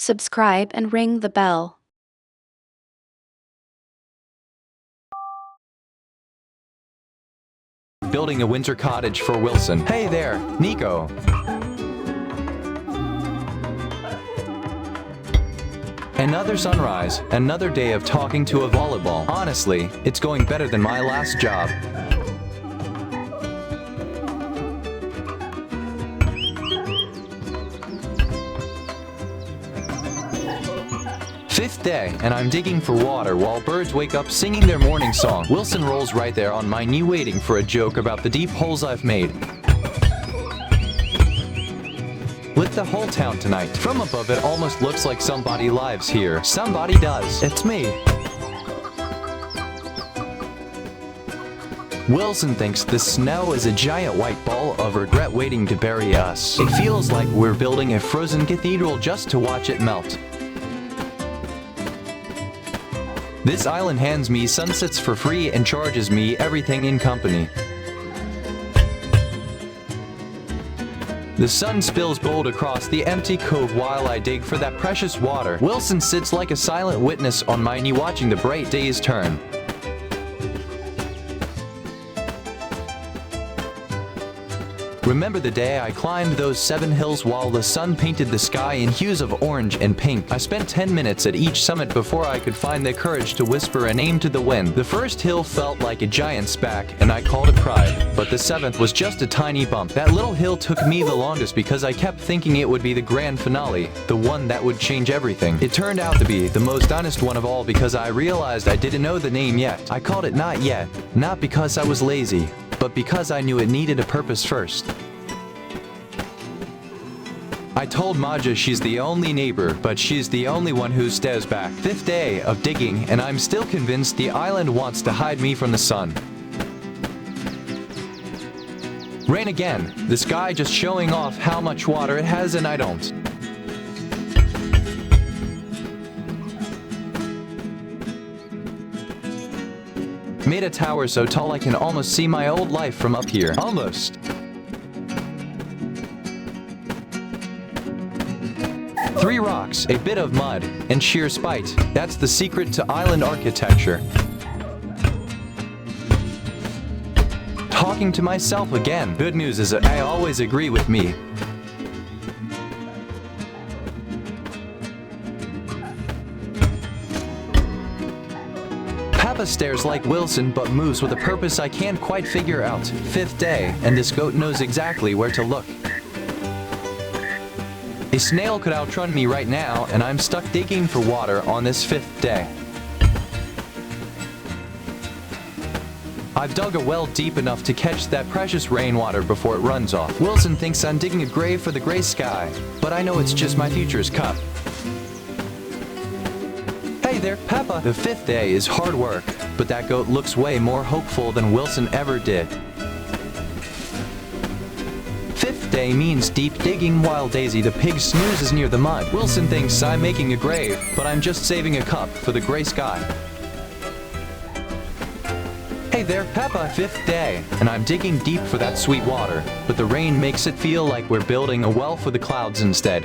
subscribe, and ring the bell. Building a winter cottage for Wilson. Hey there, Nico. Another sunrise, another day of talking to a volleyball. Honestly, it's going better than my last job. Fifth day, and I'm digging for water while birds wake up singing their morning song. Wilson rolls right there on my knee waiting for a joke about the deep holes I've made. Lit the whole town tonight. From above it almost looks like somebody lives here. Somebody does. It's me. Wilson thinks the snow is a giant white ball of regret waiting to bury us. It feels like we're building a frozen cathedral just to watch it melt. This island hands me sunsets for free and charges me everything in company. The sun spills gold across the empty cove while I dig for that precious water. Wilson sits like a silent witness on my knee watching the bright days turn. Remember the day I climbed those 7 hills while the sun painted the sky in hues of orange and pink? I spent 10 minutes at each summit before I could find the courage to whisper an aim to the wind. The first hill felt like a giant's back, and I called it pride. But the 7th was just a tiny bump. That little hill took me the longest because I kept thinking it would be the grand finale, the one that would change everything. It turned out to be the most honest one of all because I realized I didn't know the name yet. I called it Not Yet, not because I was lazy, but because I knew it needed a purpose first. I told Maja she's the only neighbor, but she's the only one who stares back. 5th day of digging, and I'm still convinced the island wants to hide me from the sun. Rain again, the sky just showing off how much water it has and I don't. Made a tower so tall I can almost see my old life from up here. Almost. 3 rocks, a bit of mud, and sheer spite. That's the secret to island architecture. Talking to myself again. Good news is that I always agree with me. Papa stares like Wilson but moves with a purpose I can't quite figure out. 5th day, and this goat knows exactly where to look. A snail could outrun me right now, and I'm stuck digging for water on this 5th day. I've dug a well deep enough to catch that precious rainwater before it runs off. Wilson thinks I'm digging a grave for the gray sky, but I know it's just my future's cup. Hey there, Peppa! The 5th day is hard work, but that goat looks way more hopeful than Wilson ever did. 5th day means deep digging while Daisy the pig snoozes near the mud. Wilson thinks I'm making a grave, but I'm just saving a cup for the gray sky. Hey there, Peppa! 5th day, and I'm digging deep for that sweet water, but the rain makes it feel like we're building a well for the clouds instead.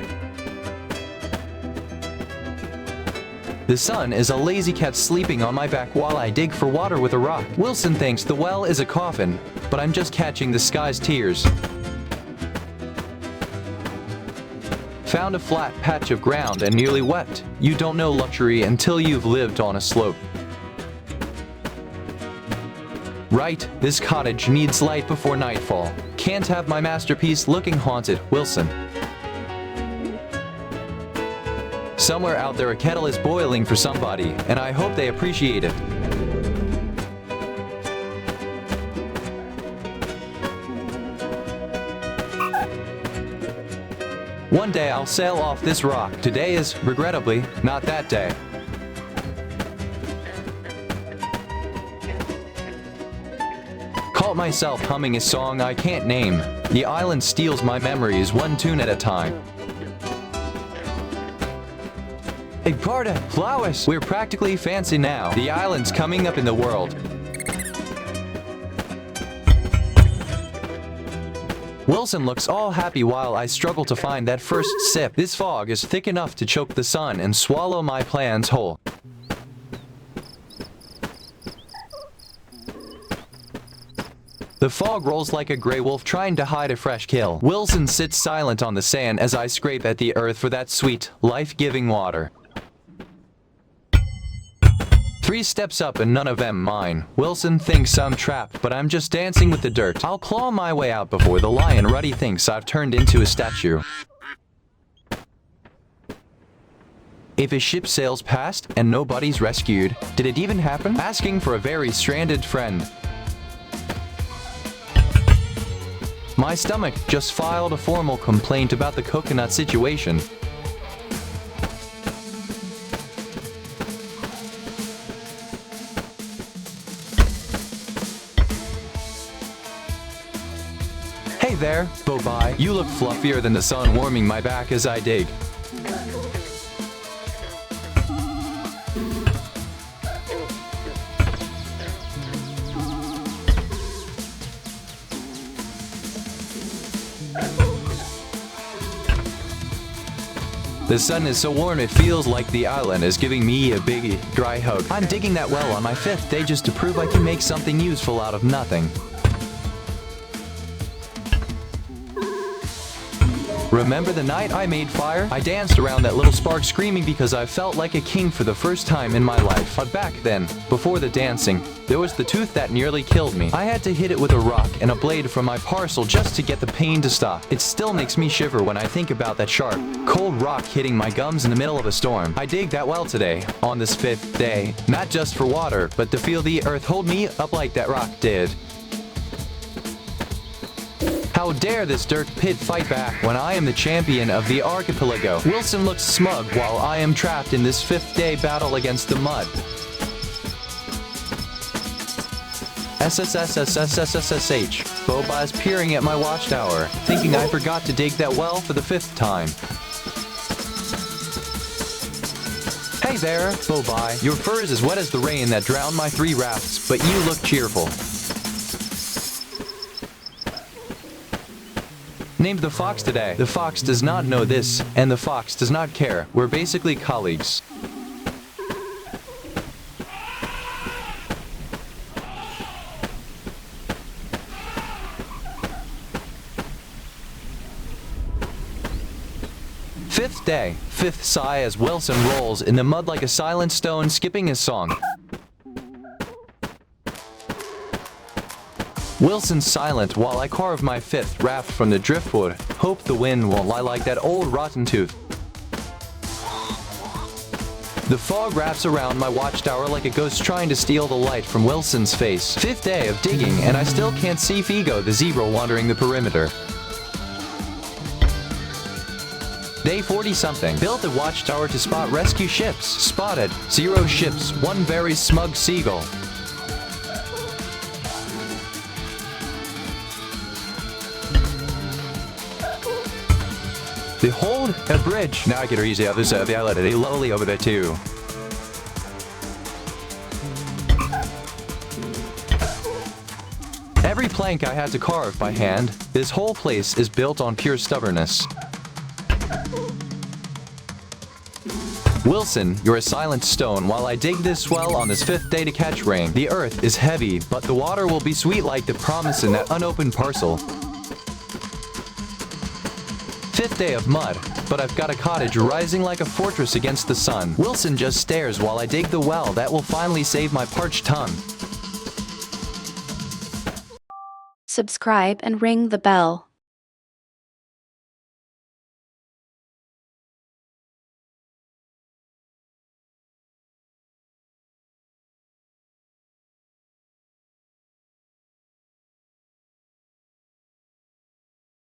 The sun is a lazy cat sleeping on my back while I dig for water with a rock. Wilson thinks the well is a coffin, but I'm just catching the sky's tears. Found a flat patch of ground and nearly wept. You don't know luxury until you've lived on a slope. Right, this cottage needs light before nightfall. Can't have my masterpiece looking haunted. Wilson. Somewhere out there a kettle is boiling for somebody, and I hope they appreciate it. One day I'll sail off this rock. Today is, regrettably, not that day. Caught myself humming a song I can't name. The island steals my memories one tune at a time. Hey, Garda, flowers! We're practically fancy now. The island's coming up in the world. Wilson looks all happy while I struggle to find that first sip. This fog is thick enough to choke the sun and swallow my plans whole. The fog rolls like a gray wolf trying to hide a fresh kill. Wilson sits silent on the sand as I scrape at the earth for that sweet, life-giving water. 3 steps up and none of them mine. Wilson thinks I'm trapped, but I'm just dancing with the dirt. I'll claw my way out before the lion Ruddy thinks I've turned into a statue. If a ship sails past and nobody's rescued, did it even happen? Asking for a very stranded friend. My stomach just filed a formal complaint about the coconut situation. Hey there, Bobai. You look fluffier than the sun warming my back as I dig. The sun is so warm it feels like the island is giving me a big, dry hug. I'm digging that well on my 5th day just to prove I can make something useful out of nothing. Remember the night I made fire? I danced around that little spark screaming because I felt like a king for the first time in my life. But back then, before the dancing, there was the tooth that nearly killed me. I had to hit it with a rock and a blade from my parcel just to get the pain to stop. It still makes me shiver when I think about that sharp, cold rock hitting my gums in the middle of a storm. I dig that well today, on this 5th day, not just for water, but to feel the earth hold me up like that rock did. How dare this dirt pit fight back when I am the champion of the archipelago? Wilson looks smug while I am trapped in this 5th day battle against the mud. SSSSSSSH. Boba is peering at my watchtower, thinking I forgot to dig that well for the 5th time. Hey there, Bobai. Your fur is as wet as the rain that drowned my 3 rafts, but you look cheerful. Named the fox today. The fox does not know this, and the fox does not care. We're basically colleagues. Fifth day, 5th sigh as Wilson rolls in the mud like a silent stone skipping his song. Wilson's silent while I carve my 5th raft from the driftwood. Hope the wind won't lie like that old rotten tooth. The fog wraps around my watchtower like a ghost trying to steal the light from Wilson's face. 5th day of digging and I still can't see Figo the zebra wandering the perimeter. Day 40-something. Built a watchtower to spot rescue ships. Spotted. 0 ships. 1 very smug seagull. Behold, a bridge. Now I get her easy other side of the island. It's lovely over there too. Every plank I had to carve by hand. This whole place is built on pure stubbornness. Wilson, you're a silent stone while I dig this well on this 5th day to catch rain. The earth is heavy, but the water will be sweet like the promise in that unopened parcel. 5th day of mud, but I've got a cottage rising like a fortress against the sun. Wilson just stares while I dig the well that will finally save my parched tongue. Subscribe and ring the bell.